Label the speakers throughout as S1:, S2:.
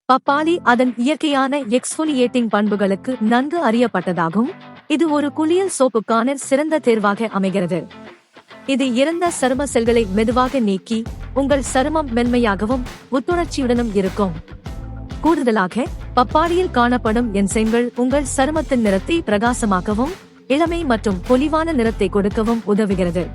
S1: பப்பாளி அதன் இயற்கையான எக்ஸ்ஃபோலியேட்டிங் பண்புகளுக்கு நன்கு அறியப்பட்டதாகும். இது ஒரு குளியல் சோப்புக்கான சிறந்த தேர்வாக அமைகிறது. இது இறந்த சரும செல்களை மெதுவாக நீக்கி உங்கள் சருமம் மென்மையாகவும் புத்துணர்ச்சியுடனும் இருக்கும். கூடுதலாக பப்பாளியில் காணப்படும் என்சைம்கள் உங்கள் சருமத்தின் நிறத்தை பிரகாசமாக்கவும் இளமை மற்றும் பொலிவான நிறத்தை கொடுக்கவும் உதவுகிறது.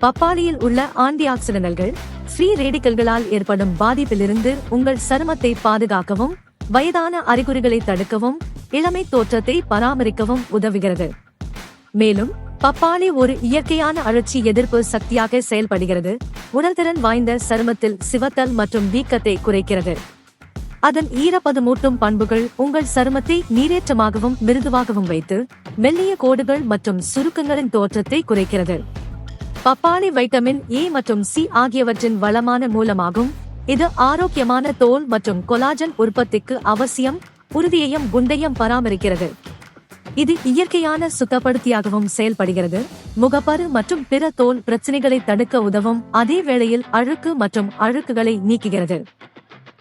S1: பப்பாளியில் உள்ள ஆன்டிஆக்சிடன்ட்கள் ஃப்ரீ ரேடிக்கல்களால் ஏற்படும் பாதிப்பிலிருந்து உங்கள் சருமத்தை பாதுகாக்கவும் வயதான அறிகுறிகளை தடுக்கவும் இளமை தோற்றத்தை பராமரிக்கவும் உதவுகிறது. மேலும் பப்பாளி ஒரு இயற்கையான அழற்சி எதிர்ப்பு சக்தியாக செயல்படுகிறது. உணர்திறன் வாய்ந்த சருமத்தில் சிவத்தல் மற்றும் வீக்கத்தை குறைக்கிறது. அதன் ஈரப்பதமூட்டும் பண்புகள் உங்கள் சருமத்தை நீரேற்றமாகவும் மிருதுவாகவும் வைத்து மெல்லிய கோடுகள் மற்றும் சுருக்கங்களின் தோற்றத்தை குறைக்கிறது. பப்பாளி வைட்டமின் ஏ மற்றும் சி ஆகியவற்றின் வளமான மூலமாகும். இது ஆரோக்கியமான தோல் மற்றும் கொலாஜன் உற்பத்திக்கு அவசியம் உறுதியையும் குண்டையும் பராமரிக்கிறது. இது இயற்கையான சுத்தப்படுத்தியாகவும் செயல்படுகிறது. முகப்பரு மற்றும் பிற தோல் பிரச்சனைகளை தடுக்க உதவும் அதே வேளையில் அழுக்கு மற்றும் அழுக்குகளை நீக்குகிறது.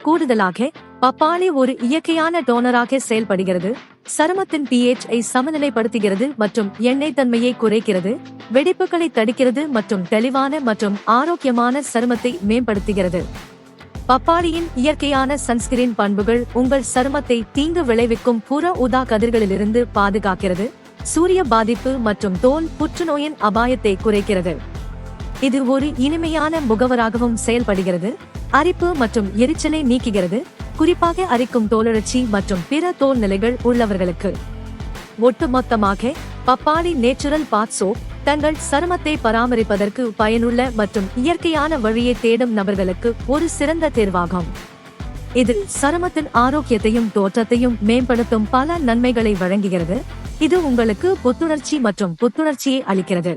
S1: கூடுதலாக பப்பாளி ஒரு இயற்கையான டோனராக செயல்படுகிறது. சருமத்தின் pH ஐ சமநிலைப்படுத்துகிறது மற்றும் எண்ணெய் தன்மையை குறைக்கிறது, வெடிப்புகளை தடுக்கிறது மற்றும் தெளிவான மற்றும் ஆரோக்கியமான சருமத்தை மேம்படுத்துகிறது. பப்பாளியின் இயற்கையான சன்ஸ்கிரீன் பண்புகள் உங்கள் சருமத்தை தீங்கு விளைவிக்கும் புற ஊதா கதிர்களிலிருந்து பாதுகாக்கிறது, சூரிய பாதிப்பு மற்றும் தோல் புற்றுநோயின் அபாயத்தை குறைக்கிறது. இது ஒரு இனிமையான முகவராகவும் செயல்படுகிறது. அரிப்பு மற்றும் எரிச்சலை நீக்குகிறது, குறிப்பாக அரிக்கும் தோலழற்சி மற்றும் பிற தோல் நிலைகள் உள்ளவர்களுக்கு. ஒட்டுமொத்தமாக பப்பாளி நேச்சுரல் பாத் சோப் தங்கள் சருமத்தை பராமரிப்பதற்கு பயனுள்ள மற்றும் இயற்கையான வழியை தேடும் நபர்களுக்கு ஒரு சிறந்த தேர்வாகும். இது சருமத்தின் ஆரோக்கியத்தையும் தோற்றத்தையும் மேம்படுத்தும் பல நன்மைகளை வழங்குகிறது. இது உங்களுக்கு புத்துணர்ச்சி மற்றும் புத்துணர்ச்சியை அளிக்கிறது.